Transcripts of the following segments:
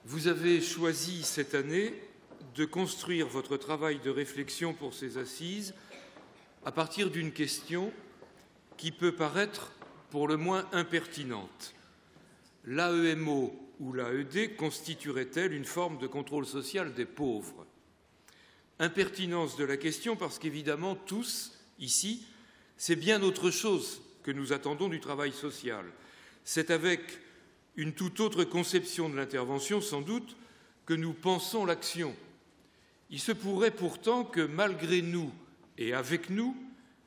Vous avez choisi cette année de construire votre travail de réflexion pour ces assises à partir d'une question qui peut paraître pour le moins impertinente. L'AEMO ou l'AED constituerait-elle une forme de contrôle social des pauvres? Impertinence de la question parce qu'évidemment, tous, ici, c'est bien autre chose que nous attendons du travail social. C'est avec une toute autre conception de l'intervention, sans doute, que nous pensons l'action. Il se pourrait pourtant que, malgré nous et avec nous,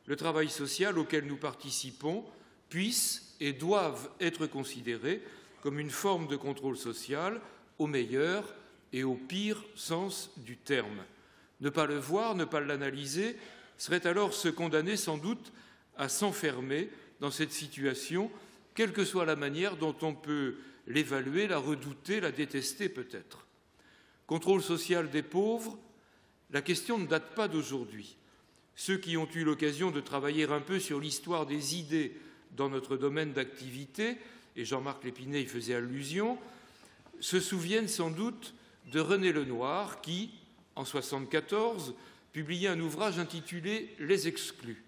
le travail social auquel nous participons puisse et doive être considéré comme une forme de contrôle social au meilleur et au pire sens du terme. Ne pas le voir, ne pas l'analyser, serait alors se condamner sans doute à s'enfermer dans cette situation, quelle que soit la manière dont on peut l'évaluer, la redouter, la détester peut-être. Contrôle social des pauvres, la question ne date pas d'aujourd'hui. Ceux qui ont eu l'occasion de travailler un peu sur l'histoire des idées dans notre domaine d'activité, et Jean-Marc Lépinet y faisait allusion, se souviennent sans doute de René Lenoir qui, en 1974, publiait un ouvrage intitulé « Les exclus ».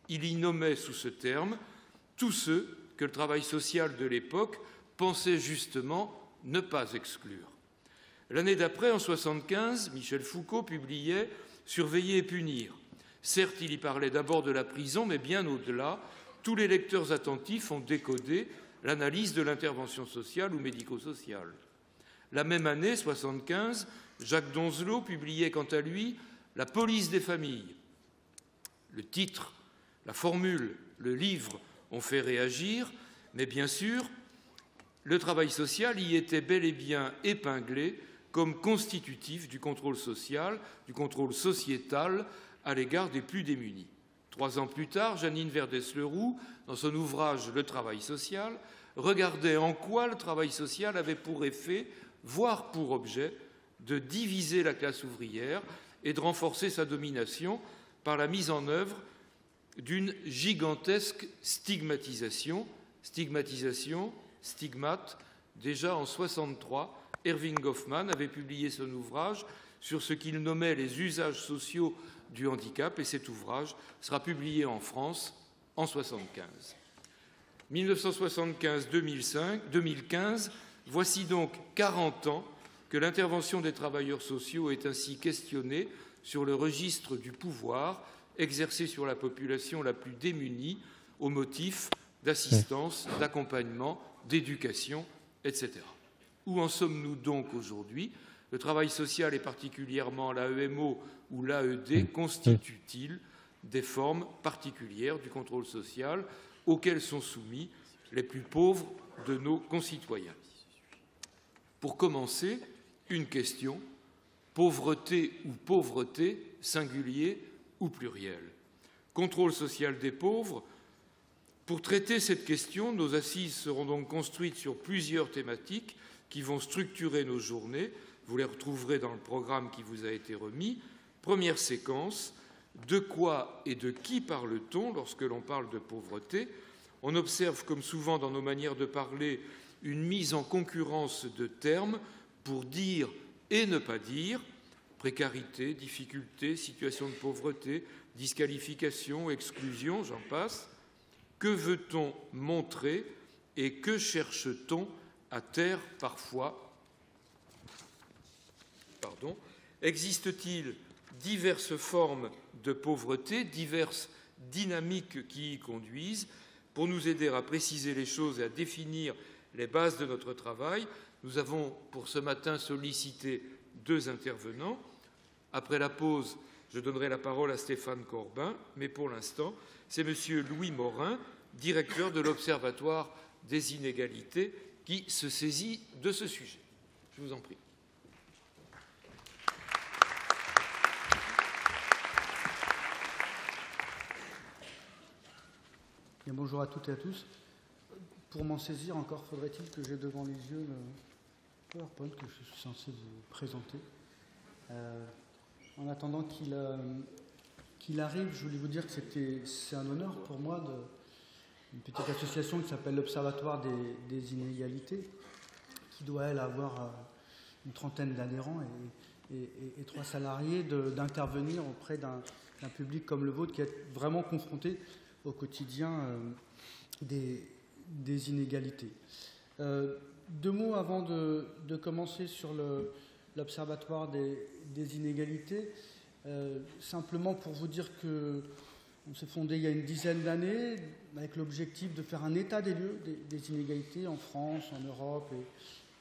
Il y nommait sous ce terme tous ceux que le travail social de l'époque pensait justement ne pas exclure. L'année d'après, en 1975, Michel Foucault publiait « Surveiller et punir ». Certes, il y parlait d'abord de la prison, mais bien au-delà, tous les lecteurs attentifs ont décodé l'analyse de l'intervention sociale ou médico-sociale. La même année, 1975, Jacques Donzelot publiait quant à lui « La police des familles ». Le titre, la formule, le livre ont fait réagir, mais bien sûr, le travail social y était bel et bien épinglé comme constitutif du contrôle social, du contrôle sociétal à l'égard des plus démunis. 3 ans plus tard, Janine Verdès-Leroux, dans son ouvrage « Le travail social », regardait en quoi le travail social avait pour effet, voire pour objet, de diviser la classe ouvrière et de renforcer sa domination par la mise en œuvre d'une gigantesque stigmatisation, stigmate. Déjà en 1963, Erving Goffman avait publié son ouvrage sur ce qu'il nommait les usages sociaux du handicap, et cet ouvrage sera publié en France en 1975. 1975-2015, voici donc 40 ans que l'intervention des travailleurs sociaux est ainsi questionnée sur le registre du pouvoir exercé sur la population la plus démunie au motif d'assistance, d'accompagnement, d'éducation, etc. Où en sommes-nous donc aujourd'hui? Le travail social et particulièrement l'AEMO ou l'AED constituent-ils des formes particulières du contrôle social auxquelles sont soumis les plus pauvres de nos concitoyens? Pour commencer, une question: pauvreté ou pauvreté, singulier ou pluriel? Contrôle social des pauvres. Pour traiter cette question, nos assises seront donc construites sur plusieurs thématiques qui vont structurer nos journées. Vous les retrouverez dans le programme qui vous a été remis. Première séquence: de quoi et de qui parle-t-on lorsque l'on parle de pauvreté? On observe, comme souvent dans nos manières de parler, une mise en concurrence de termes pour dire et ne pas dire: précarité, difficulté, situation de pauvreté, disqualification, exclusion, j'en passe. Que veut-on montrer et que cherche-t-on à taire parfois? Existe-t-il diverses formes de pauvreté, diverses dynamiques qui y conduisent? Pour nous aider à préciser les choses et à définir les bases de notre travail, nous avons pour ce matin sollicité 2 intervenants. Après la pause, je donnerai la parole à Stéphane Corbin, mais pour l'instant, c'est M. Louis Morin, directeur de l'Observatoire des inégalités, qui se saisit de ce sujet. Je vous en prie. Bien, bonjour à toutes et à tous. Pour m'en saisir, encore faudrait-il que j'ai devant les yeux le PowerPoint que je suis censé vous présenter. En attendant qu'il arrive, je voulais vous dire que c'est un honneur pour moi une petite association qui s'appelle l'Observatoire des inégalités, qui doit, elle, avoir une trentaine d'adhérents et 3 salariés, d'intervenir auprès d'un public comme le vôtre qui est vraiment confronté au quotidien des inégalités. 2 mots avant de commencer sur l'Observatoire des inégalités. Simplement pour vous dire qu'on s'est fondé il y a une dizaine d'années avec l'objectif de faire un état des lieux des inégalités en France, en Europe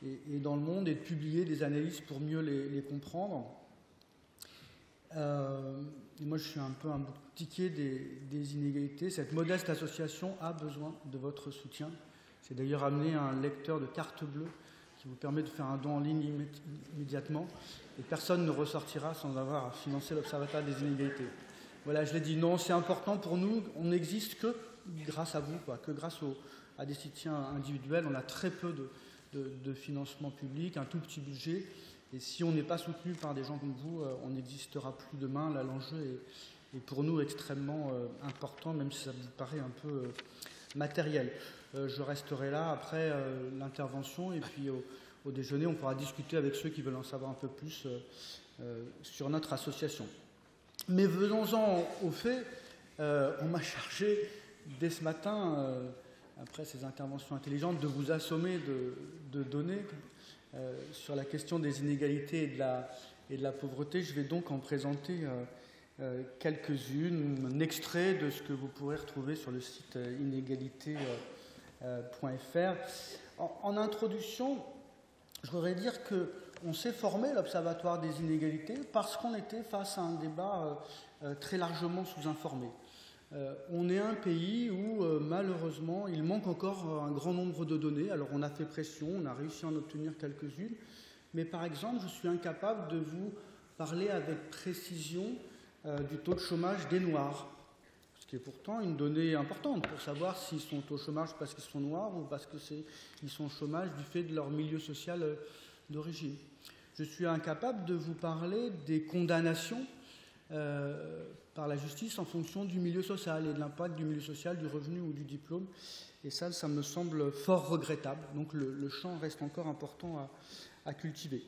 et dans le monde, et de publier des analyses pour mieux les comprendre. Et moi, je suis un peu un boutiquier des inégalités. Cette modeste association a besoin de votre soutien. J'ai d'ailleurs amené un lecteur de carte bleue qui vous permet de faire un don en ligne immédiatement. Et personne ne ressortira sans avoir financé l'Observatoire des inégalités. Voilà, je l'ai dit, non, c'est important pour nous. On n'existe que grâce à vous, que grâce à des soutiens individuels. On a très peu de financement public, un tout petit budget. Et si on n'est pas soutenu par des gens comme vous, on n'existera plus demain. Là, l'enjeu est pour nous extrêmement important, même si ça vous paraît un peu matériel. Je resterai là après l'intervention et puis au déjeuner, on pourra discuter avec ceux qui veulent en savoir un peu plus sur notre association. Mais venons-en aux faits. On m'a chargé dès ce matin, après ces interventions intelligentes, de vous assommer de données sur la question des inégalités et de la pauvreté. Je vais donc en présenter quelques-unes, un extrait de ce que vous pourrez retrouver sur le site inégalité.fr. En introduction, je voudrais dire qu'on s'est formé l'Observatoire des inégalités parce qu'on était face à un débat très largement sous-informé. On est un pays où, malheureusement, il manque encore un grand nombre de données. Alors, on a fait pression, on a réussi à en obtenir quelques-unes. Mais par exemple, je suis incapable de vous parler avec précision du taux de chômage des Noirs, ce qui est pourtant une donnée importante pour savoir s'ils sont au chômage parce qu'ils sont noirs ou parce qu'ils sont au chômage du fait de leur milieu social d'origine. Je suis incapable de vous parler des condamnations par la justice en fonction du milieu social et de l'impact du milieu social, du revenu ou du diplôme. Et ça me semble fort regrettable. Donc le champ reste encore important à cultiver.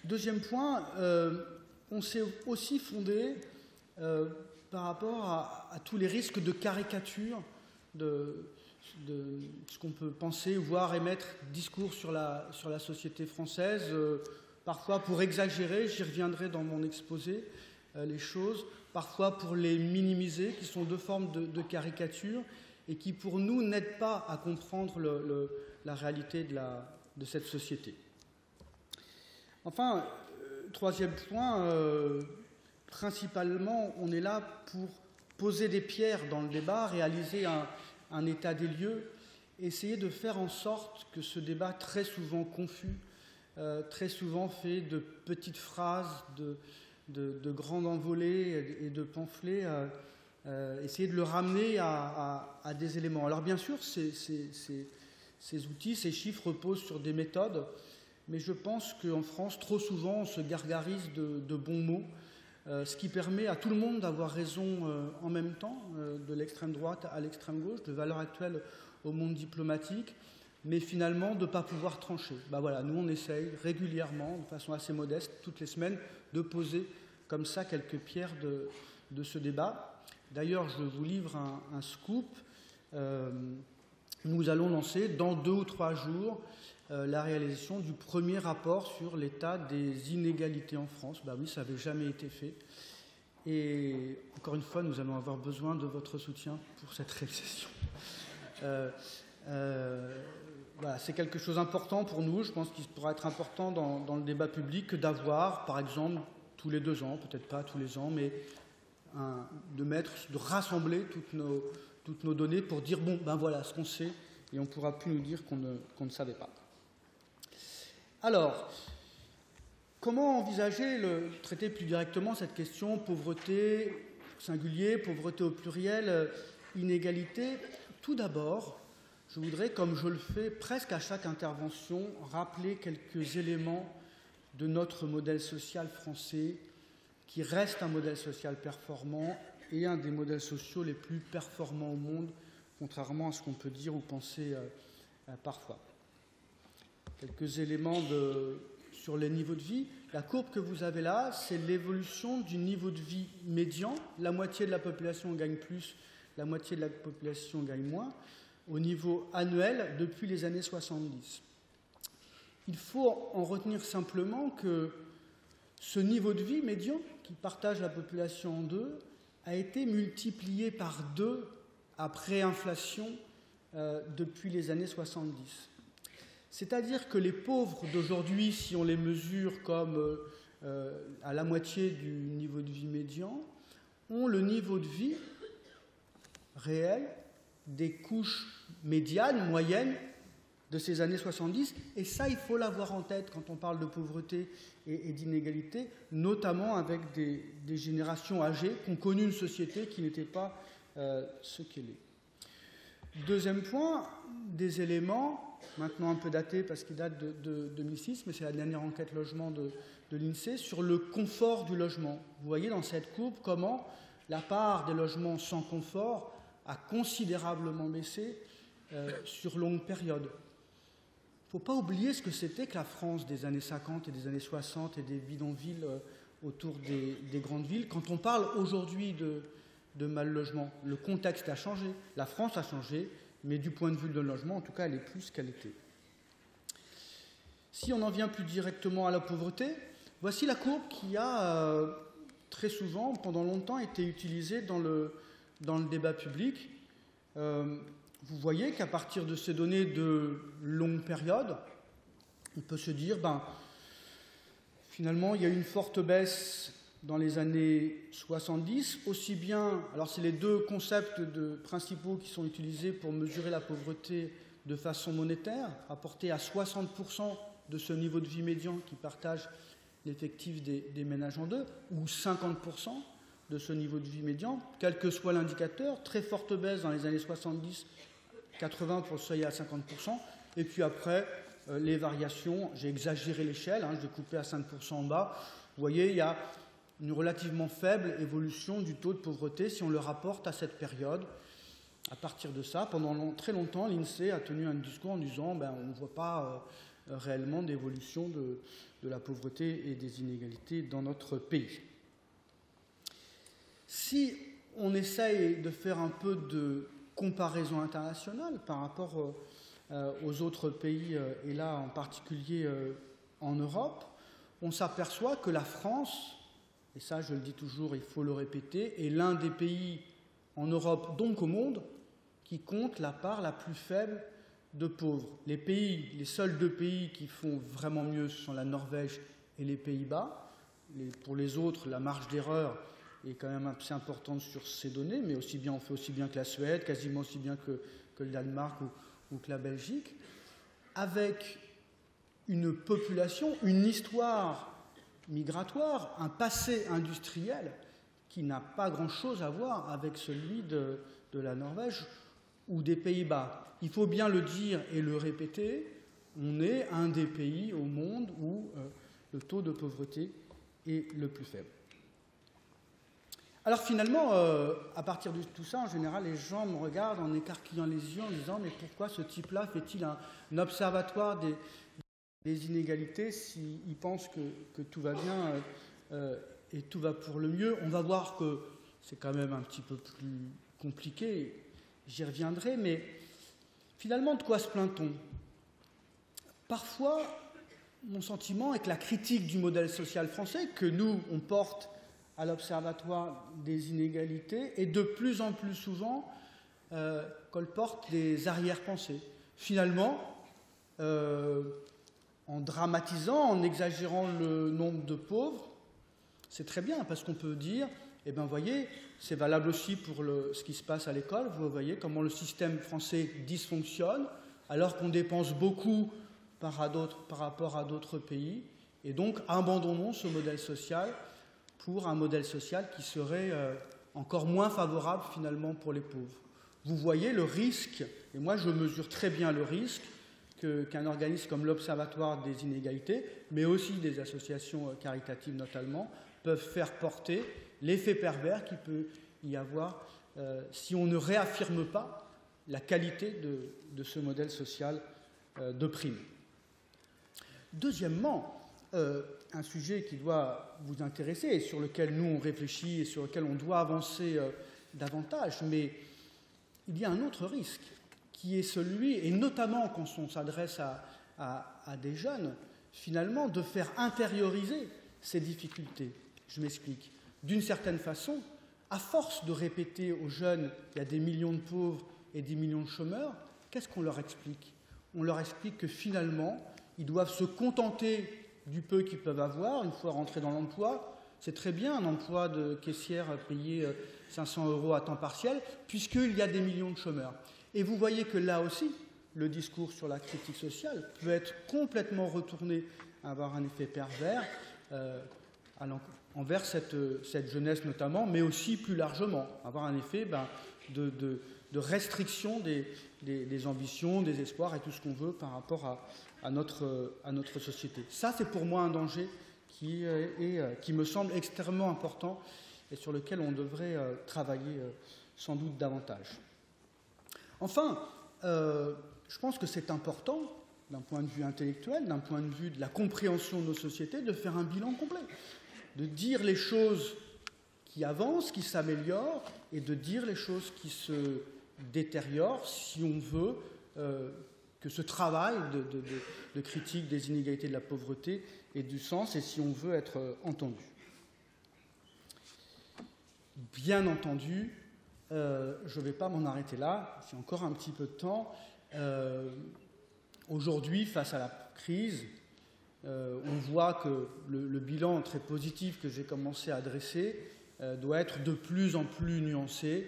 Deuxième point, on s'est aussi fondé par rapport à tous les risques de caricature de ce qu'on peut penser, voir, émettre discours sur la société française, parfois pour exagérer, j'y reviendrai dans mon exposé, les choses, parfois pour les minimiser, qui sont 2 formes de caricature et qui pour nous n'aident pas à comprendre la réalité de cette société. Enfin, troisième point, principalement, on est là pour poser des pierres dans le débat, réaliser un état des lieux, essayer de faire en sorte que ce débat très souvent confus, très souvent fait de petites phrases, de grandes envolées et de pamphlets, essayer de le ramener à des éléments. Alors bien sûr, ces outils, ces chiffres reposent sur des méthodes, mais je pense qu'en France, trop souvent, on se gargarise de bons mots, ce qui permet à tout le monde d'avoir raison en même temps, de l'extrême droite à l'extrême gauche, de valeur actuelle au monde diplomatique, mais finalement de ne pas pouvoir trancher. Voilà, nous on essaye régulièrement, de façon assez modeste, toutes les semaines, de poser comme ça quelques pierres de ce débat. D'ailleurs, je vous livre un scoop. Nous allons lancer dans 2 ou 3 jours la réalisation du premier rapport sur l'état des inégalités en France. Oui, ça n'avait jamais été fait. Et encore une fois, nous allons avoir besoin de votre soutien pour cette réalisation. Voilà, c'est quelque chose d'important pour nous. Je pense qu'il pourra être important dans le débat public que d'avoir, par exemple, tous les 2 ans, peut-être pas tous les ans, mais de rassembler toutes nos données pour dire, voilà ce qu'on sait, et on ne pourra plus nous dire qu'on ne savait pas. Alors, comment envisager traiter plus directement cette question pauvreté au singulier, pauvreté au pluriel, inégalité? Tout d'abord, je voudrais, comme je le fais presque à chaque intervention, rappeler quelques éléments de notre modèle social français, qui reste un modèle social performant et un des modèles sociaux les plus performants au monde, contrairement à ce qu'on peut dire ou penser parfois. Quelques éléments de sur les niveaux de vie. La courbe que vous avez là, c'est l'évolution du niveau de vie médian. La moitié de la population gagne plus, la moitié de la population gagne moins, au niveau annuel depuis les années 70. Il faut en retenir simplement que ce niveau de vie médian, qui partage la population en deux, a été multiplié par 2 après inflation depuis les années 70. C'est-à-dire que les pauvres d'aujourd'hui, si on les mesure comme à la moitié du niveau de vie médian, ont le niveau de vie réel des couches médianes, moyennes, de ces années 70. Et ça, il faut l'avoir en tête quand on parle de pauvreté et d'inégalité, notamment avec des générations âgées qui ont connu une société qui n'était pas ce qu'elle est. Deuxième point, des éléments, maintenant un peu datés parce qu'ils datent de 2006, mais c'est la dernière enquête logement de l'INSEE, sur le confort du logement. Vous voyez dans cette courbe comment la part des logements sans confort a considérablement baissé sur longue période. Il ne faut pas oublier ce que c'était que la France des années 50 et des années 60 et des bidonvilles autour des grandes villes. Quand on parle aujourd'hui de mal-logement, le contexte a changé, la France a changé, mais du point de vue de logement, en tout cas, elle est plus ce qu'elle était. Si on en vient plus directement à la pauvreté, voici la courbe qui a très souvent, pendant longtemps, été utilisée dans le débat public. Vous voyez qu'à partir de ces données de longue période, on peut se dire, finalement, il y a eu une forte baisse dans les années 70, aussi bien, alors c'est les deux concepts principaux qui sont utilisés pour mesurer la pauvreté de façon monétaire, rapporté à 60% de ce niveau de vie médian qui partage l'effectif des ménages en deux, ou 50% de ce niveau de vie médian, quel que soit l'indicateur, très forte baisse dans les années 70, 80 pour le seuil à 50%, et puis après, les variations, j'ai exagéré l'échelle, j'ai coupé à 5% en bas, vous voyez, il y a une relativement faible évolution du taux de pauvreté si on le rapporte à cette période. À partir de ça, pendant très longtemps, l'INSEE a tenu un discours en disant on ne voit pas réellement d'évolution de la pauvreté et des inégalités dans notre pays. Si on essaye de faire un peu de comparaison internationale par rapport aux autres pays, et là en particulier en Europe, on s'aperçoit que la France, et ça je le dis toujours, il faut le répéter, est l'un des pays en Europe, donc au monde, qui compte la part la plus faible de pauvres. Les seuls deux pays qui font vraiment mieux sont la Norvège et les Pays-Bas. Pour les autres, la marge d'erreur est quand même assez importante sur ces données, mais on fait aussi bien que la Suède, quasiment aussi bien que le Danemark ou que la Belgique, avec une population, une histoire migratoire, un passé industriel qui n'a pas grand-chose à voir avec celui de la Norvège ou des Pays-Bas. Il faut bien le dire et le répéter, on est un des pays au monde où le taux de pauvreté est le plus faible. Alors finalement, à partir de tout ça, en général, les gens me regardent en écarquillant les yeux en disant « Mais pourquoi ce type-là fait-il un observatoire des inégalités s'il pense que tout va bien et tout va pour le mieux ?» On va voir que c'est quand même un petit peu plus compliqué, j'y reviendrai, mais finalement, de quoi se plaint-on ? Parfois, mon sentiment est que la critique du modèle social français, que nous, on porte à l'Observatoire des inégalités, est de plus en plus souvent colporte des arrière-pensées. Finalement, en dramatisant, en exagérant le nombre de pauvres, c'est très bien, parce qu'on peut dire, voyez, c'est valable aussi pour ce qui se passe à l'école, vous voyez comment le système français dysfonctionne, alors qu'on dépense beaucoup par rapport à d'autres pays, et donc abandonnons ce modèle social pour un modèle social qui serait encore moins favorable finalement pour les pauvres. Vous voyez le risque, et moi je mesure très bien le risque qu'un organisme comme l'Observatoire des inégalités, mais aussi des associations caritatives notamment, peuvent faire porter l'effet pervers qu'il peut y avoir si on ne réaffirme pas la qualité de ce modèle social de prime. Deuxièmement, un sujet qui doit vous intéresser et sur lequel nous on réfléchit et sur lequel on doit avancer davantage. Mais il y a un autre risque qui est celui, et notamment quand on s'adresse à des jeunes, finalement, de faire intérioriser ces difficultés. Je m'explique. D'une certaine façon, à force de répéter aux jeunes qu'il y a des millions de pauvres et des millions de chômeurs, qu'est-ce qu'on leur explique? On leur explique que finalement, ils doivent se contenter du peu qu'ils peuvent avoir une fois rentrés dans l'emploi. C'est très bien un emploi de caissière payé 500 € à temps partiel, puisqu'il y a des millions de chômeurs. Et vous voyez que là aussi, le discours sur la critique sociale peut être complètement retourné, avoir un effet pervers envers cette jeunesse notamment, mais aussi plus largement, avoir un effet de restriction des ambitions, des espoirs et tout ce qu'on veut par rapport à notre société. Ça, c'est pour moi un danger qui me semble extrêmement important et sur lequel on devrait travailler sans doute davantage. Enfin, je pense que c'est important, d'un point de vue intellectuel, d'un point de vue de la compréhension de nos sociétés, de faire un bilan complet, de dire les choses qui avancent, qui s'améliorent, et de dire les choses qui se détériorent, si on veut que ce travail de critique des inégalités de la pauvreté ait du sens, et si on veut être entendu. Bien entendu, je ne vais pas m'en arrêter là, j'ai encore un petit peu de temps. Aujourd'hui, face à la crise, on voit que le bilan très positif que j'ai commencé à dresser doit être de plus en plus nuancé,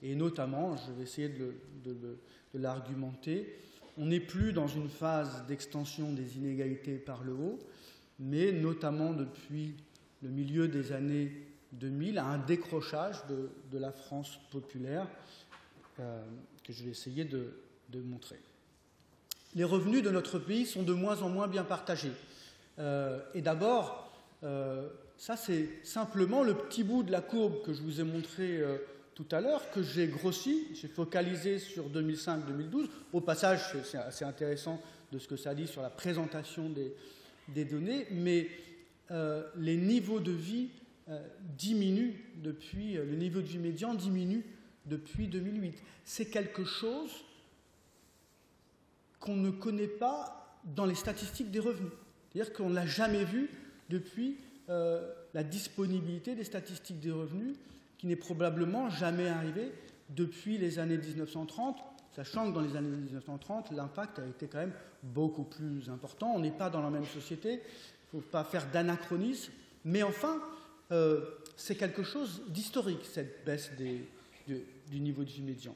et notamment, je vais essayer de l'argumenter, on n'est plus dans une phase d'extension des inégalités par le haut, mais notamment depuis le milieu des années 2000, à un décrochage de la France populaire que je vais essayer de montrer. Les revenus de notre pays sont de moins en moins bien partagés. Et d'abord, ça c'est simplement le petit bout de la courbe que je vous ai montré tout à l'heure, que j'ai grossi, j'ai focalisé sur 2005-2012. Au passage, c'est assez intéressant de ce que ça dit sur la présentation des données, mais les niveaux de vie diminuent depuis, le niveau de vie médian diminue depuis 2008. C'est quelque chose qu'on ne connaît pas dans les statistiques des revenus. C'est-à-dire qu'on ne l'a jamais vu depuis la disponibilité des statistiques des revenus, qui n'est probablement jamais arrivée depuis les années 1930, sachant que dans les années 1930, l'impact a été quand même beaucoup plus important. On n'est pas dans la même société, il ne faut pas faire d'anachronisme, mais enfin, c'est quelque chose d'historique, cette baisse du niveau de vie médian.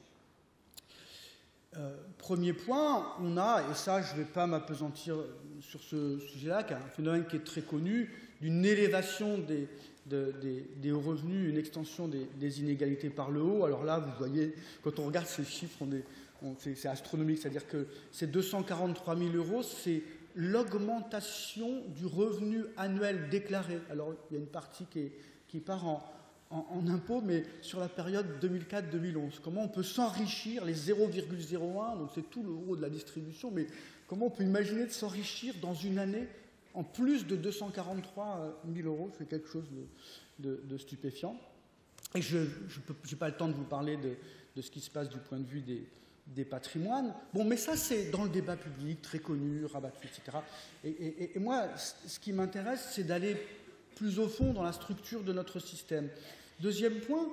Premier point, on a, et ça je ne vais pas m'appesantir sur ce sujet-là, qui est un phénomène qui est très connu, d'une élévation des hauts revenus, une extension des inégalités par le haut. Alors là, vous voyez, quand on regarde ces chiffres, c'est astronomique, c'est-à-dire que ces 243 000 €, c'est l'augmentation du revenu annuel déclaré. Alors, il y a une partie qui part en impôts, mais sur la période 2004-2011. Comment on peut s'enrichir, les 0,01, donc c'est tout le haut de la distribution, mais comment on peut imaginer de s'enrichir dans une année en plus de 243 000 €? C'est quelque chose de stupéfiant. Et je n'ai pas le temps de vous parler de ce qui se passe du point de vue des patrimoines. Bon, mais ça, c'est dans le débat public, très connu, rabattu, etc. Et moi, ce qui m'intéresse, c'est d'aller plus au fond dans la structure de notre système. Deuxième point,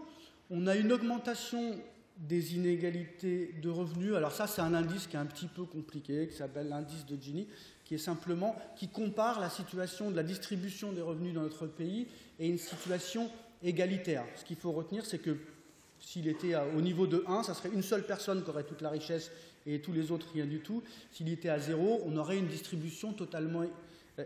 on a une augmentation des inégalités de revenus. Alors ça, c'est un indice qui est un petit peu compliqué, qui s'appelle l'indice de Gini, qui compare la situation de la distribution des revenus dans notre pays et une situation égalitaire. Ce qu'il faut retenir, c'est que s'il était au niveau de 1, ça serait une seule personne qui aurait toute la richesse et tous les autres rien du tout. S'il était à 0, on aurait une distribution totalement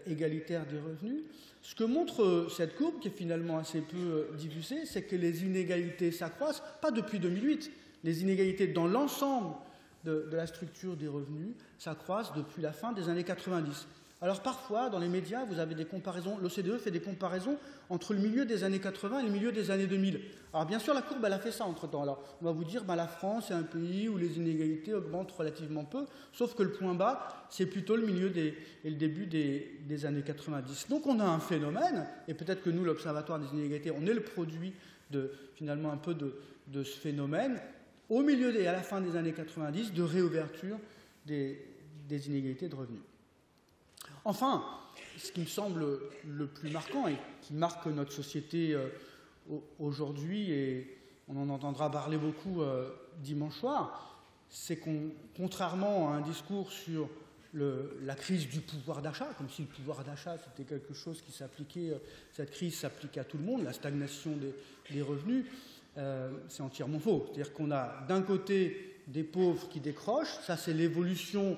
égalitaire des revenus. Ce que montre cette courbe, qui est finalement assez peu diffusée, c'est que les inégalités s'accroissent, pas depuis 2008, les inégalités dans l'ensemble de la structure des revenus s'accroissent depuis la fin des années 90. Alors parfois, dans les médias, vous avez des comparaisons, l'OCDE fait des comparaisons entre le milieu des années 80 et le milieu des années 2000. Alors bien sûr, la courbe, elle a fait ça entre-temps. Alors on va vous dire, la France est un pays où les inégalités augmentent relativement peu, sauf que le point bas, c'est plutôt le milieu et le début des années 90. Donc on a un phénomène, et peut-être que nous, l'Observatoire des inégalités, on est le produit finalement un peu de ce phénomène, au milieu et à la fin des années 90, de réouverture des inégalités de revenus. Enfin, ce qui me semble le plus marquant et qui marque notre société aujourd'hui, et on en entendra parler beaucoup dimanche soir, c'est qu'on, contrairement à un discours sur la crise du pouvoir d'achat, comme si le pouvoir d'achat c'était quelque chose qui s'appliquait, cette crise s'applique à tout le monde, la stagnation des revenus, c'est entièrement faux. C'est-à-dire qu'on a d'un côté des pauvres qui décrochent, ça c'est l'évolution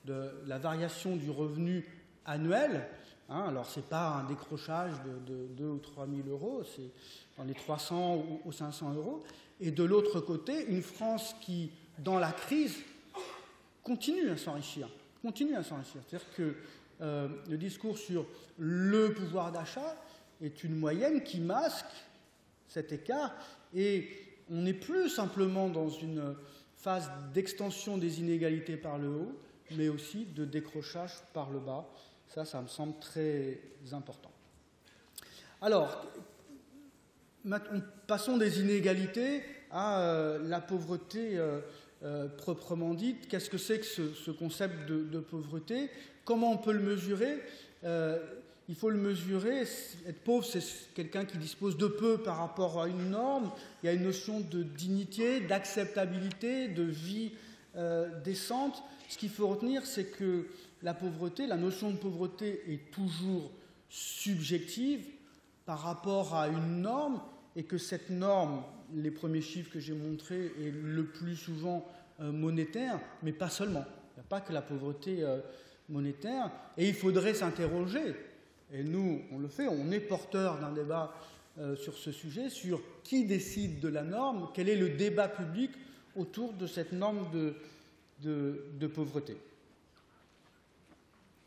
de la variation du revenu annuel. Alors ce n'est pas un décrochage de 2 ou 3 000 euros, c'est dans les 300 ou 500 euros. Et de l'autre côté, une France qui, dans la crise, continue à s'enrichir. C'est-à-dire que le discours sur le pouvoir d'achat est une moyenne qui masque cet écart, et on n'est plus simplement dans une phase d'extension des inégalités par le haut, mais aussi de décrochage par le bas. Ça me semble très important. Alors, passons des inégalités à la pauvreté proprement dite. Qu'est-ce que c'est que ce concept de pauvreté? Comment on peut le mesurer? Il faut le mesurer. Être pauvre, c'est quelqu'un qui dispose de peu par rapport à une norme. Il y a une notion de dignité, d'acceptabilité, de vie décente. Ce qu'il faut retenir, c'est que la pauvreté, la notion de pauvreté est toujours subjective par rapport à une norme, et que cette norme, les premiers chiffres que j'ai montrés, est le plus souvent monétaire, mais pas seulement. Il n'y a pas que la pauvreté monétaire, et il faudrait s'interroger, et nous, on le fait, on est porteur d'un débat sur ce sujet, sur qui décide de la norme, quel est le débat public autour de cette norme de pauvreté.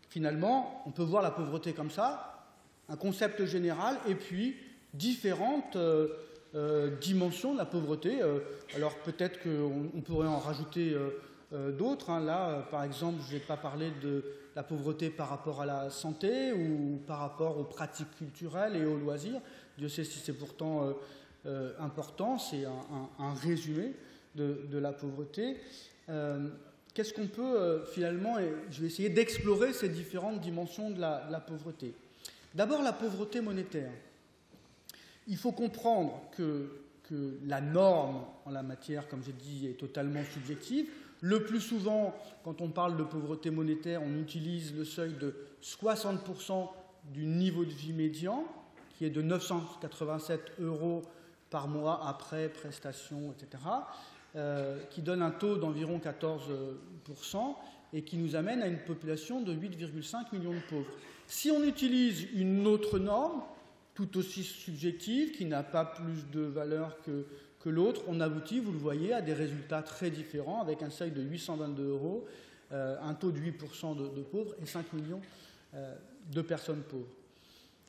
Finalement, on peut voir la pauvreté comme ça, un concept général, et puis différentes dimensions de la pauvreté. Alors peut-être qu'on pourrait en rajouter d'autres. Là, par exemple, je n'ai pas parlé de la pauvreté par rapport à la santé ou par rapport aux pratiques culturelles et aux loisirs. Dieu sait si c'est pourtant important, c'est un résumé de la pauvreté. Qu'est-ce qu'on peut finalement, et je vais essayer d'explorer ces différentes dimensions de la pauvreté. D'abord, la pauvreté monétaire. Il faut comprendre que la norme en la matière, comme j'ai dit, est totalement subjective. Le plus souvent, quand on parle de pauvreté monétaire, on utilise le seuil de 60% du niveau de vie médian, qui est de 987 € par mois après prestations, etc., qui donne un taux d'environ 14% et qui nous amène à une population de 8,5 millions de pauvres. Si on utilise une autre norme, tout aussi subjective, qui n'a pas plus de valeur que l'autre, on aboutit, vous le voyez, à des résultats très différents, avec un seuil de 822 €, un taux de 8% de pauvres et 5 millions de personnes pauvres.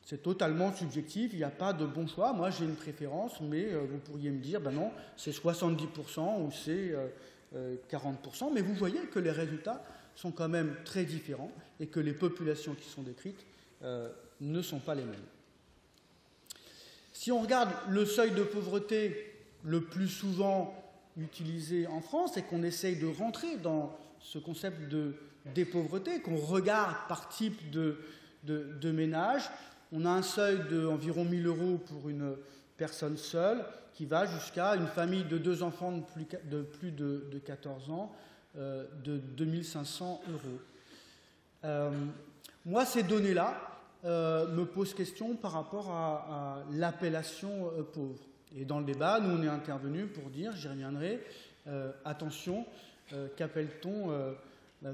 C'est totalement subjectif, il n'y a pas de bon choix. Moi, j'ai une préférence, mais vous pourriez me dire, non, c'est 70% ou c'est 40%. Mais vous voyez que les résultats sont quand même très différents et que les populations qui sont décrites ne sont pas les mêmes. Si on regarde le seuil de pauvreté le plus souvent utilisé en France et qu'on essaye de rentrer dans ce concept de dépauvreté, qu'on regarde par type de ménage, on a un seuil d'environ 1 000 € pour une personne seule, qui va jusqu'à une famille de 2 enfants de plus de 14 ans, de 2 500 €. Moi, ces données-là me posent question par rapport à l'appellation pauvre. Et dans le débat, nous, on est intervenu pour dire, j'y reviendrai, attention, qu'appelle-t-on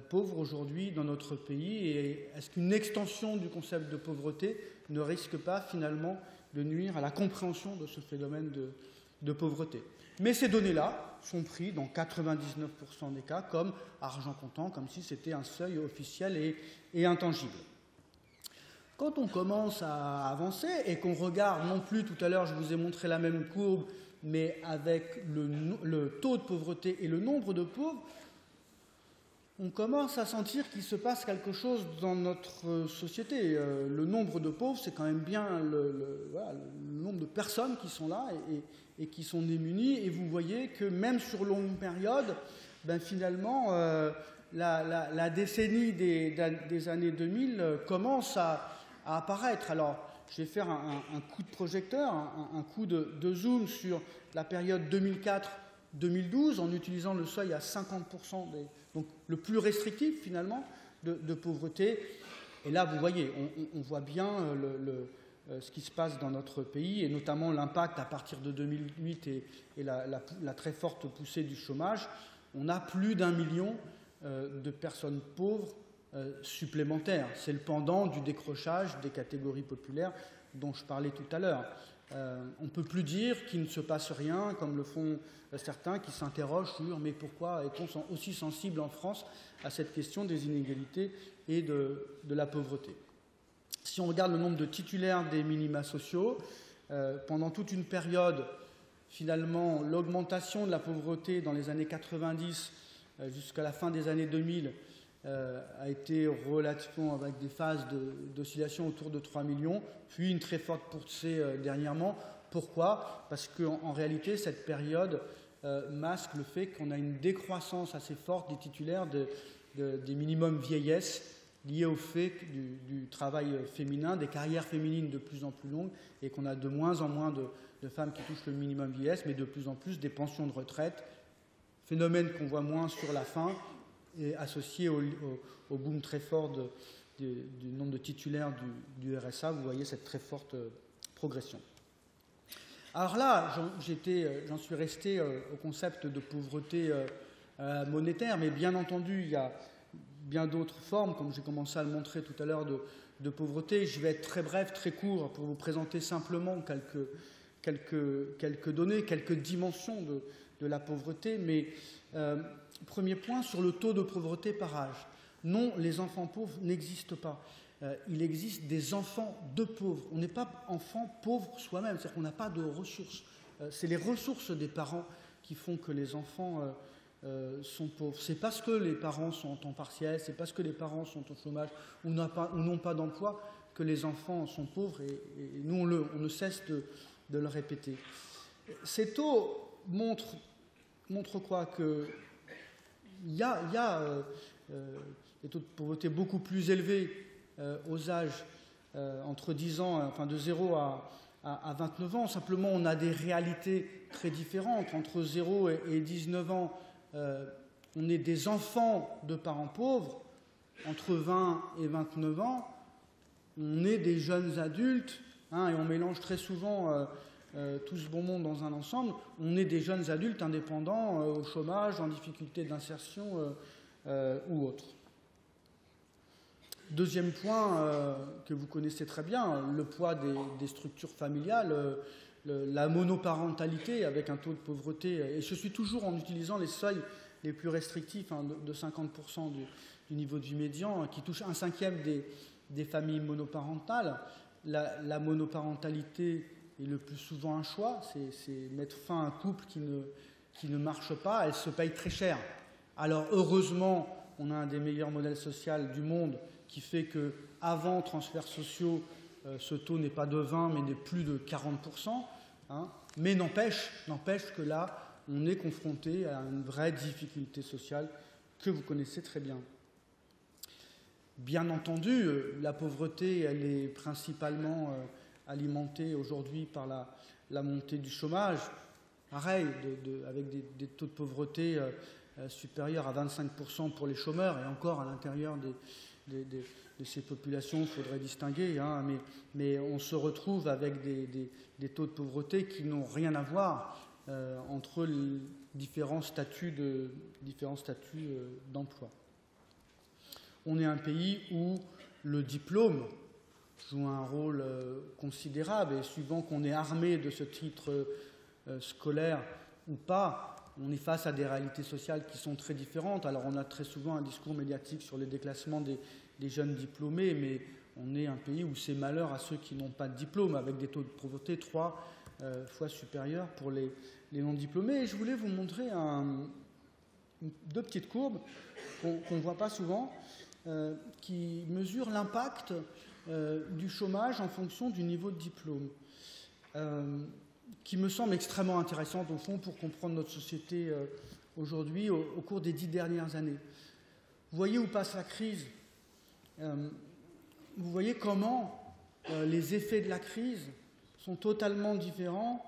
pauvre aujourd'hui dans notre pays, et est-ce qu'une extension du concept de pauvreté ne risque pas finalement de nuire à la compréhension de ce phénomène de pauvreté? Mais ces données-là sont prises dans 99% des cas comme argent comptant, comme si c'était un seuil officiel et intangible. Quand on commence à avancer et qu'on regarde non plus, tout à l'heure je vous ai montré la même courbe, mais avec le taux de pauvreté et le nombre de pauvres, on commence à sentir qu'il se passe quelque chose dans notre société. Le nombre de pauvres, c'est quand même bien le nombre de personnes qui sont là et qui sont démunies. Et vous voyez que même sur longue période, finalement, la décennie des années 2000 commence à apparaître. Alors, je vais faire un coup de projecteur, un coup de zoom sur la période 2004-2012 en utilisant le seuil à 50%, donc le plus restrictif finalement de pauvreté. Et là, vous voyez, on voit bien ce qui se passe dans notre pays et notamment l'impact à partir de 2008 et la très forte poussée du chômage. On a plus d'1 million de personnes pauvres supplémentaires. C'est le pendant du décrochage des catégories populaires dont je parlais tout à l'heure. On ne peut plus dire qu'il ne se passe rien, comme le font certains qui s'interrogent sur « mais pourquoi est-on aussi sensible en France à cette question des inégalités et de la pauvreté ?» Si on regarde le nombre de titulaires des minima sociaux, pendant toute une période, finalement, l'augmentation de la pauvreté dans les années 90 jusqu'à la fin des années 2000 a été relativement avec des phases d'oscillation autour de 3 millions, puis une très forte poussée dernièrement. Pourquoi ? Parce qu'en réalité, cette période masque le fait qu'on a une décroissance assez forte des titulaires des minimums vieillesse liés au fait du travail féminin, des carrières féminines de plus en plus longues, et qu'on a de moins en moins de femmes qui touchent le minimum vieillesse, mais de plus en plus des pensions de retraite, phénomène qu'on voit moins sur la fin, et associé au boom très fort du nombre de titulaires du RSA, vous voyez cette très forte progression. Alors là, j'en suis resté au concept de pauvreté monétaire, mais bien entendu, il y a bien d'autres formes, comme j'ai commencé à le montrer tout à l'heure, de pauvreté. Je vais être très bref, très court, pour vous présenter simplement quelques données, quelques dimensions de la pauvreté, mais premier point, sur le taux de pauvreté par âge. Non, les enfants pauvres n'existent pas. Il existe des enfants de pauvres. On n'est pas enfant pauvre soi-même, c'est-à-dire qu'on n'a pas de ressources. C'est les ressources des parents qui font que les enfants sont pauvres. C'est parce que les parents sont en temps partiel, c'est parce que les parents sont au chômage ou n'ont pas d'emploi que les enfants sont pauvres, et nous on ne cesse de le répéter. Ces taux montrent quoi ? Il y a des taux de pauvreté beaucoup plus élevés aux âges entre 10 ans, enfin de 0 à 29 ans. Simplement, on a des réalités très différentes. Entre 0 et 19 ans, on est des enfants de parents pauvres. Entre 20 et 29 ans, on est des jeunes adultes, et on mélange très souvent tout ce bon monde dans un ensemble. On est des jeunes adultes indépendants, au chômage, en difficulté d'insertion ou autre. Deuxième point que vous connaissez très bien, le poids des structures familiales, la monoparentalité avec un taux de pauvreté, et je suis toujours en utilisant les seuils les plus restrictifs, de 50% du niveau de vie médian, qui touche 1/5 des familles monoparentales. La monoparentalité est le plus souvent un choix, c'est mettre fin à un couple qui ne marche pas, elle se paye très cher. Alors heureusement, on a un des meilleurs modèles sociaux du monde qui fait qu'avant transferts sociaux, ce taux n'est pas de 20 mais de plus de 40%. Mais n'empêche que là, on est confronté à une vraie difficulté sociale que vous connaissez très bien. Bien entendu, la pauvreté, elle est principalement alimentée aujourd'hui par la montée du chômage, pareil, avec des taux de pauvreté supérieurs à 25% pour les chômeurs, et encore à l'intérieur de ces populations, il faudrait distinguer, mais on se retrouve avec des taux de pauvreté qui n'ont rien à voir entre les différents statuts d'emploi. On est un pays où le diplôme joue un rôle considérable, et suivant qu'on est armé de ce titre scolaire ou pas, on est face à des réalités sociales qui sont très différentes. Alors on a très souvent un discours médiatique sur le déclassement des jeunes diplômés, mais On est un pays où c'est malheur à ceux qui n'ont pas de diplôme, avec des taux de pauvreté 3 fois supérieurs pour les non-diplômés. Et je voulais vous montrer deux petites courbes qu'on ne voit pas souvent, qui mesurent l'impact du chômage en fonction du niveau de diplôme, qui me semble extrêmement intéressante au fond pour comprendre notre société aujourd'hui au cours des 10 dernières années. Vous voyez où passe la crise. Vous voyez comment les effets de la crise sont totalement différents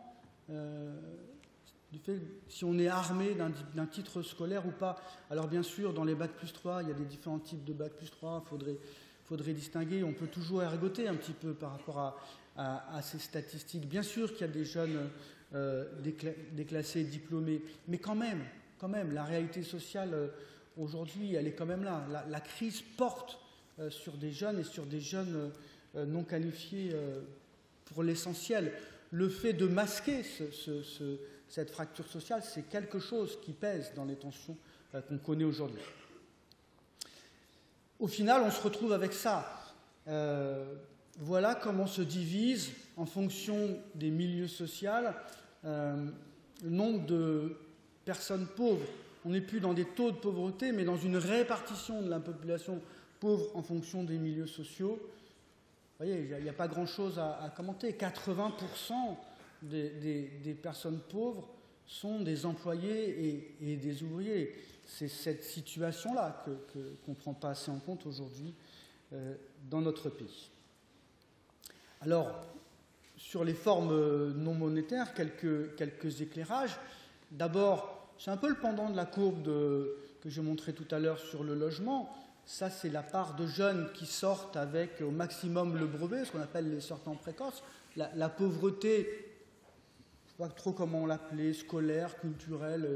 du fait si on est armé d'un titre scolaire ou pas. Alors bien sûr, dans les Bac plus 3, il y a des différents types de Bac plus 3, faudrait distinguer. On peut toujours ergoter un petit peu par rapport à ces statistiques. Bien sûr qu'il y a des jeunes déclassés, diplômés, mais quand même, la réalité sociale aujourd'hui, elle est quand même là. La crise porte sur des jeunes et sur des jeunes non qualifiés pour l'essentiel. Le fait de masquer cette fracture sociale, c'est quelque chose qui pèse dans les tensions qu'on connaît aujourd'hui. Au final, on se retrouve avec ça. Voilà comment se divise, en fonction des milieux sociaux, le nombre de personnes pauvres. On n'est plus dans des taux de pauvreté, mais dans une répartition de la population pauvre en fonction des milieux sociaux. Vous voyez, il n'y a pas grand-chose à commenter. 80% des personnes pauvres sont des employés et des ouvriers. C'est cette situation-là qu'on ne prend pas assez en compte aujourd'hui dans notre pays. Alors, sur les formes non monétaires, quelques éclairages. D'abord, c'est un peu le pendant de la courbe que j'ai montré tout à l'heure sur le logement. Ça, c'est la part de jeunes qui sortent avec au maximum le brevet, ce qu'on appelle les sortants précoces. La pauvreté, je ne sais pas trop comment on l'appelait, scolaire, culturelle,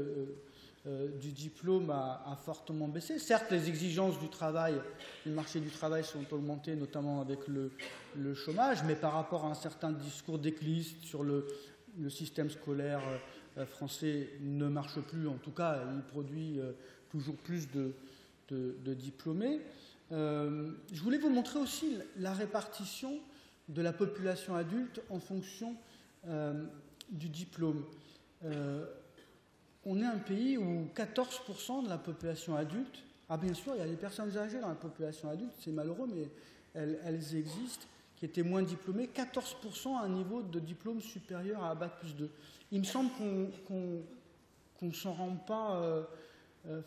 du diplôme a fortement baissé. Certes, les exigences du travail, du marché du travail sont augmentées, notamment avec le chômage, mais par rapport à un certain discours décliste sur le système scolaire français ne marche plus. En tout cas, il produit toujours plus de diplômés. Je voulais vous montrer aussi la répartition de la population adulte en fonction du diplôme. On est un pays où 14% de la population adulte, bien sûr, il y a des personnes âgées dans la population adulte, c'est malheureux, mais elles existent, qui étaient moins diplômées, 14% à un niveau de diplôme supérieur à Bac plus 2. Il me semble qu'on ne s'en rend pas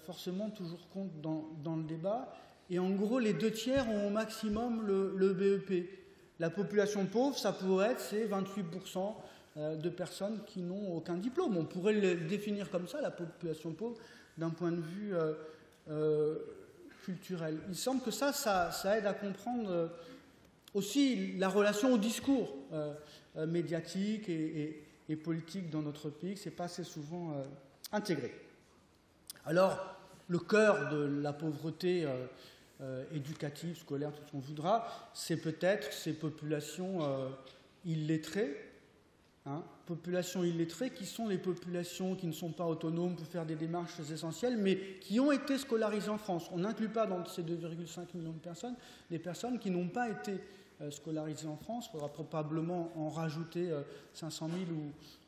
forcément toujours compte dans le débat. Et en gros, les 2/3 ont au maximum le BEP. La population pauvre, ça pourrait être ces 28% de personnes qui n'ont aucun diplôme. On pourrait le définir comme ça, la population pauvre, d'un point de vue culturel. Il semble que ça aide à comprendre aussi la relation au discours médiatique et politique dans notre pays, que ce n'est pas assez souvent intégré. Alors, le cœur de la pauvreté éducative, scolaire, tout ce qu'on voudra, c'est peut-être ces populations illettrées. Populations illettrées qui sont les populations qui ne sont pas autonomes pour faire des démarches essentielles, mais qui ont été scolarisées en France. On n'inclut pas dans ces 2,5 millions de personnes les personnes qui n'ont pas été scolarisées en France. Il faudra probablement en rajouter 500 000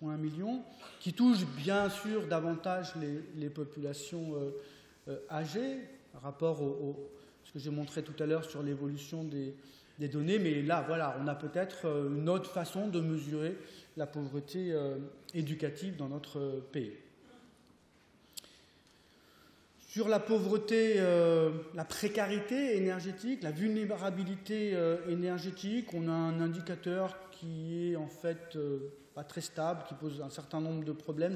ou 1 million, qui touchent bien sûr davantage les populations âgées, par rapport ce que j'ai montré tout à l'heure sur l'évolution des données. Mais là, voilà, on a peut-être une autre façon de mesurer la pauvreté éducative dans notre pays. Sur la pauvreté, la précarité énergétique, la vulnérabilité énergétique, on a un indicateur qui est en fait pas très stable, qui pose un certain nombre de problèmes.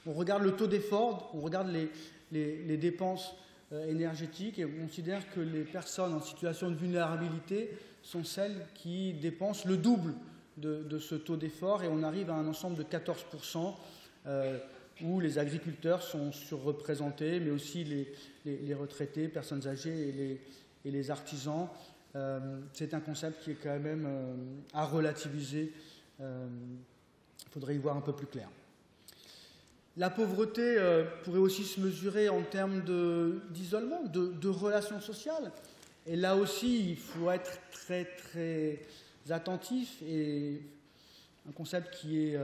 On regarde le taux d'effort, on regarde les dépenses énergétiques et on considère que les personnes en situation de vulnérabilité sont celles qui dépensent le double de ce taux d'effort, et on arrive à un ensemble de 14% où les agriculteurs sont surreprésentés, mais aussi les retraités, personnes âgées et les artisans. C'est un concept qui est quand même à relativiser. Il faudrait y voir un peu plus clair. La pauvreté pourrait aussi se mesurer en termes d'isolement, de relations sociales. Et là aussi, il faut être très très attentif, et un concept qui est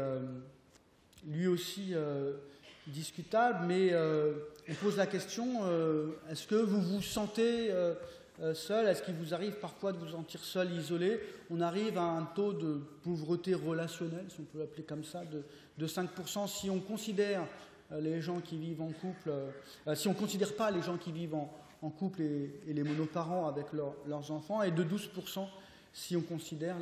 lui aussi discutable, mais on pose la question, est-ce que vous vous sentez seul? Est-ce qu'il vous arrive parfois de vous sentir seul, isolé? On arrive à un taux de pauvreté relationnelle, si on peut l'appeler comme ça, de 5%. Si on considère les gens qui vivent en couple, si on ne considère pas les gens qui vivent en couple et les monoparents avec leurs enfants, et de 12% si on considère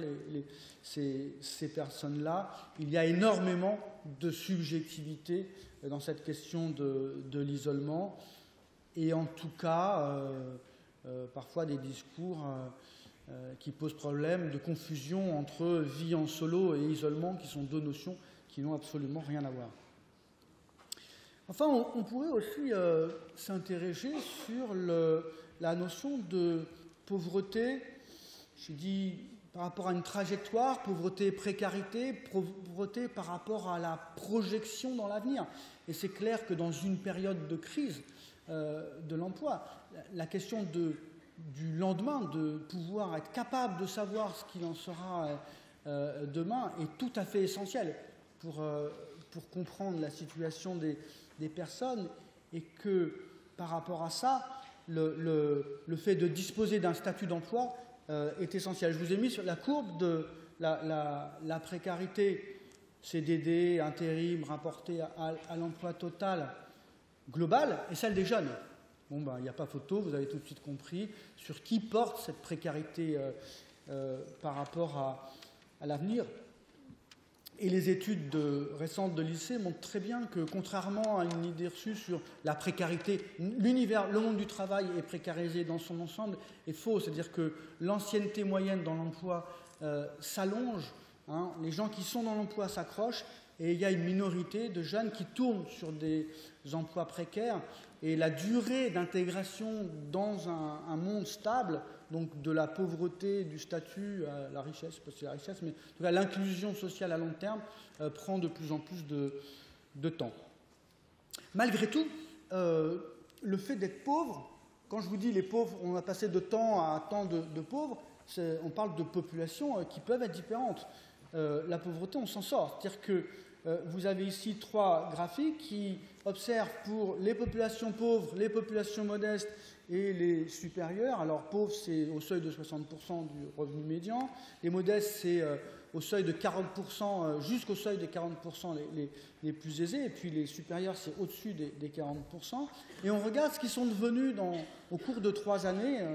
ces personnes-là. Il y a énormément de subjectivité dans cette question de l'isolement, et en tout cas, parfois des discours qui posent problème, de confusion entre vie en solo et isolement, qui sont deux notions qui n'ont absolument rien à voir. Enfin, on pourrait aussi s'interroger sur la notion de pauvreté, je dis par rapport à une trajectoire, pauvreté et précarité, pauvreté par rapport à la projection dans l'avenir. Et c'est clair que dans une période de crise de l'emploi, la question du lendemain, de pouvoir être capable de savoir ce qu'il en sera demain, est tout à fait essentielle pour comprendre la situation des personnes, et que par rapport à ça, le fait de disposer d'un statut d'emploi est essentiel. Je vous ai mis sur la courbe de la précarité, CDD, intérim, rapporté à l'emploi total global, et celle des jeunes. Bon, ben, il n'y a pas photo, vous avez tout de suite compris sur qui porte cette précarité par rapport à l'avenir. Et les études récentes de l'INSEE montrent très bien que, contrairement à une idée reçue sur la précarité, le monde du travail est précarisé dans son ensemble, est faux. C'est-à-dire que l'ancienneté moyenne dans l'emploi s'allonge, hein, les gens qui sont dans l'emploi s'accrochent, et il y a une minorité de jeunes qui tournent sur des emplois précaires, et la durée d'intégration dans un monde stable, donc de la pauvreté, du statut à la richesse, pas si la richesse, mais en tout cas, l'inclusion sociale à long terme prend de plus en plus de temps. Malgré tout, le fait d'être pauvre, quand je vous dis les pauvres, on a passé de temps à temps de pauvres, on parle de populations qui peuvent être différentes. La pauvreté, on s'en sort. C'est-à-dire que vous avez ici 3 graphiques qui observent pour les populations pauvres, les populations modestes et les supérieurs. Alors pauvres, c'est au seuil de 60% du revenu médian. Les modestes, c'est au seuil de 40%, jusqu'au seuil de 40% les plus aisés. Et puis les supérieurs, c'est au-dessus des 40%. Et on regarde ce qu'ils sont devenus au cours de 3 années.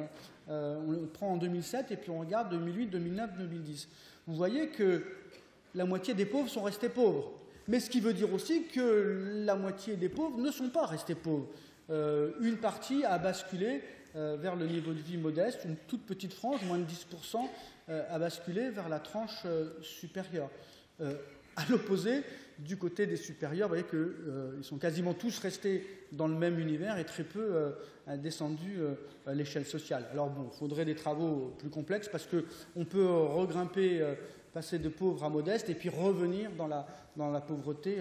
On le prend en 2007 et puis on regarde 2008, 2009, 2010. Vous voyez que la moitié des pauvres sont restés pauvres. Mais ce qui veut dire aussi que la moitié des pauvres ne sont pas restés pauvres. Une partie a basculé vers le niveau de vie modeste, une toute petite frange, moins de 10%, a basculé vers la tranche supérieure. À l'opposé, du côté des supérieurs, vous voyez qu'ils sont quasiment tous restés dans le même univers et très peu descendus à l'échelle sociale. Alors bon, il faudrait des travaux plus complexes parce qu'on peut regrimper, passer de pauvre à modeste et puis revenir dans la pauvreté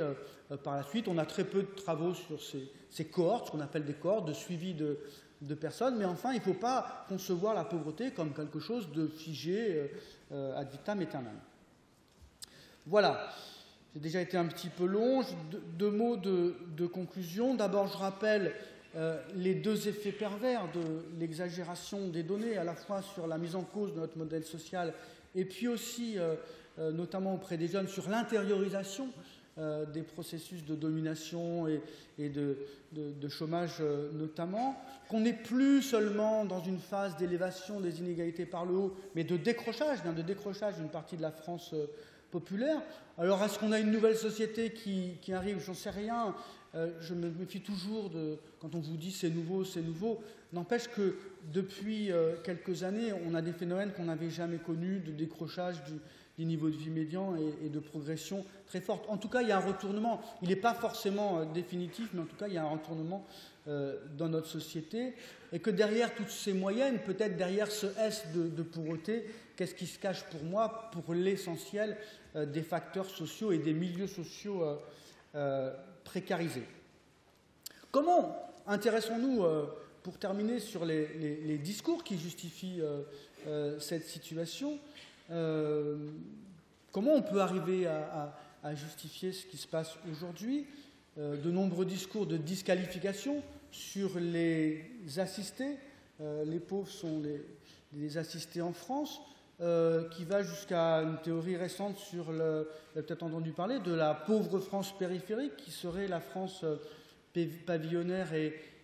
par la suite. On a très peu de travaux sur ces cohortes, ce qu'on appelle des cohortes de suivi de personnes, mais enfin, il ne faut pas concevoir la pauvreté comme quelque chose de figé ad vitam aeternam. Voilà, j'ai déjà été un petit peu long. 2 mots de conclusion. D'abord, je rappelle les 2 effets pervers de l'exagération des données, à la fois sur la mise en cause de notre modèle social et puis aussi, notamment auprès des jeunes, sur l'intériorisation des processus de domination et de chômage notamment, qu'on n'est plus seulement dans une phase d'élévation des inégalités par le haut, mais de décrochage d'une partie de la France populaire. Alors, est-ce qu'on a une nouvelle société qui arrive? J'en sais rien. Je me méfie toujours quand on vous dit c'est nouveau. N'empêche que depuis quelques années, on a des phénomènes qu'on n'avait jamais connus, de décrochage du niveau de vie médian et de progression très forte. En tout cas, il y a un retournement. Il n'est pas forcément définitif, mais en tout cas, il y a un retournement dans notre société. Et que derrière toutes ces moyennes, peut-être derrière ce S de pauvreté, qu'est-ce qui se cache pour moi, pour l'essentiel des facteurs sociaux et des milieux sociaux précarisés. Comment intéressons-nous pour terminer sur les discours qui justifient cette situation, comment on peut arriver à justifier ce qui se passe aujourd'hui? De nombreux discours de disqualification sur les assistés. Les pauvres sont les assistés en France, qui va jusqu'à une théorie récente sur, vous avez peut-être entendu parler, de la pauvre France périphérique, qui serait la France pavillonnaire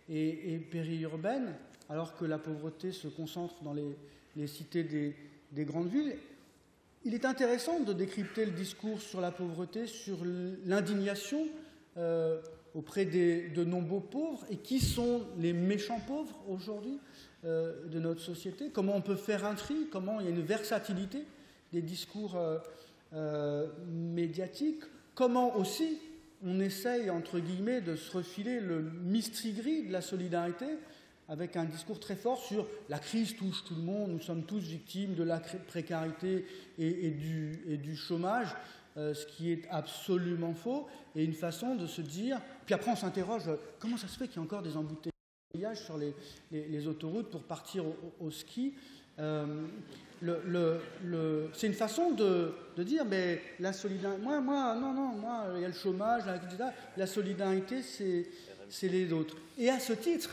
et périurbaine, alors que la pauvreté se concentre dans les cités des grandes villes. Il est intéressant de décrypter le discours sur la pauvreté, sur l'indignation auprès de nombreux pauvres, et qui sont les méchants pauvres aujourd'hui de notre société. Comment on peut faire un tri, comment il y a une versatilité des discours médiatiques, comment aussi on essaye, entre guillemets, de se refiler le mistigris de la solidarité, avec un discours très fort sur la crise touche tout le monde, nous sommes tous victimes de la précarité et du chômage, ce qui est absolument faux, et une façon de se dire... Puis après on s'interroge, comment ça se fait qu'il y a encore des embouteillages sur les autoroutes pour partir au ski? C'est une façon de dire, mais la solidarité... Moi, il y a le chômage, la solidarité, c'est les autres. Et à ce titre,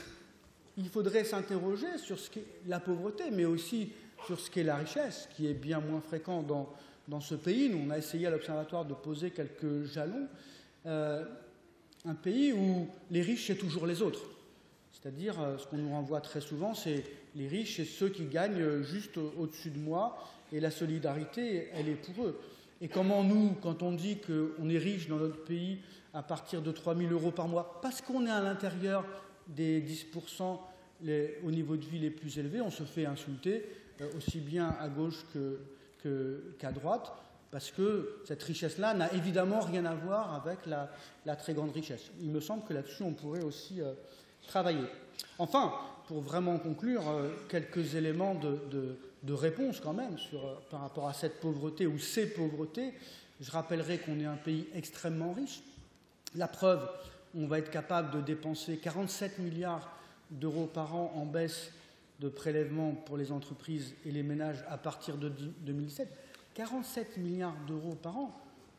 il faudrait s'interroger sur ce qu'est la pauvreté, mais aussi sur ce qu'est la richesse, qui est bien moins fréquent dans ce pays. Nous, on a essayé à l'Observatoire de poser quelques jalons. Un pays où les riches, c'est toujours les autres. C'est-à-dire, ce qu'on nous renvoie très souvent, c'est les riches, c'est ceux qui gagnent juste au-dessus de moi, et la solidarité, elle est pour eux. Et comment nous, quand on dit qu'on est riche dans notre pays à partir de 3 000 € par mois, parce qu'on est à l'intérieur des 10% au niveau de vie les plus élevés, on se fait insulter aussi bien à gauche qu'à droite, parce que cette richesse-là n'a évidemment rien à voir avec la très grande richesse. Il me semble que là-dessus, on pourrait aussi travailler. Enfin, pour vraiment conclure, quelques éléments de réponse quand même par rapport à cette pauvreté ou ces pauvretés. Je rappellerai qu'on est un pays extrêmement riche. La preuve, on va être capable de dépenser 47 milliards d'euros par an en baisse de prélèvements pour les entreprises et les ménages à partir de 2017. 47 milliards d'euros par an,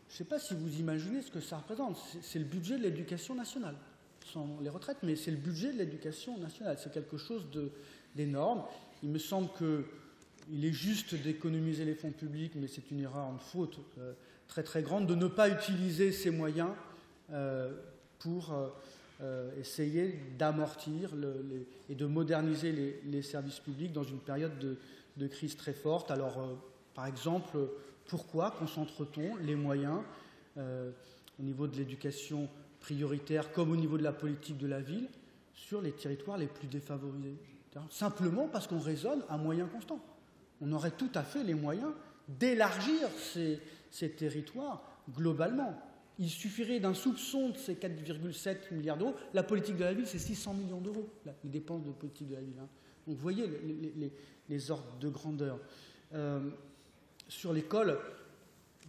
je ne sais pas si vous imaginez ce que ça représente. C'est le budget de l'éducation nationale, sans les retraites, mais c'est le budget de l'éducation nationale. C'est quelque chose d'énorme. Il me semble qu'il est juste d'économiser les fonds publics, mais c'est une erreur, une faute très très grande, de ne pas utiliser ces moyens pour essayer d'amortir et de moderniser les services publics dans une période de crise très forte. Alors, par exemple, pourquoi concentre-t-on les moyens au niveau de l'éducation prioritaire comme au niveau de la politique de la ville sur les territoires les plus défavorisés? Simplement parce qu'on raisonne à moyens constants. On aurait tout à fait les moyens d'élargir ces territoires globalement. Il suffirait d'un soupçon de ces 4,7 milliards d'euros. La politique de la ville, c'est 600 millions d'euros, les dépenses de politique de la ville. Donc vous voyez les ordres de grandeur. Sur l'école,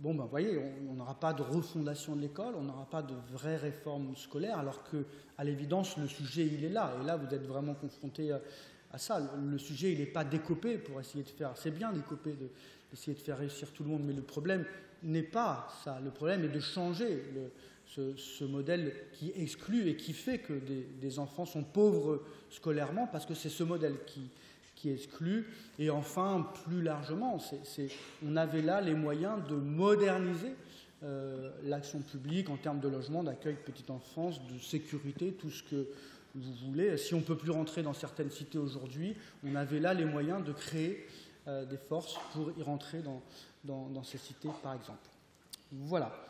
vous voyez, on n'aura pas de refondation de l'école, on n'aura pas de vraie réforme scolaire, alors qu'à l'évidence, le sujet, il est là. Et là, vous êtes vraiment confronté à ça. Le sujet, il n'est pas décopé pour essayer de faire... C'est bien décopé d'essayer de faire réussir tout le monde, mais le problème n'est pas ça. Le problème est de changer ce modèle qui exclut et qui fait que des enfants sont pauvres scolairement, parce que c'est ce modèle qui exclut. Et enfin, plus largement, on avait là les moyens de moderniser l'action publique en termes de logement, d'accueil de petite enfance, de sécurité, tout ce que vous voulez. Si on ne peut plus rentrer dans certaines cités aujourd'hui, on avait là les moyens de créer des forces pour y rentrer dans ces cités, par exemple. Voilà.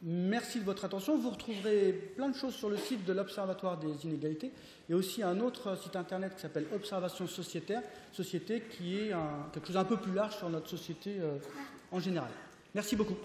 Merci de votre attention. Vous retrouverez plein de choses sur le site de l'Observatoire des inégalités et aussi un autre site internet qui s'appelle Observation Sociétaire, société qui est quelque chose un peu plus large sur notre société en général. Merci beaucoup.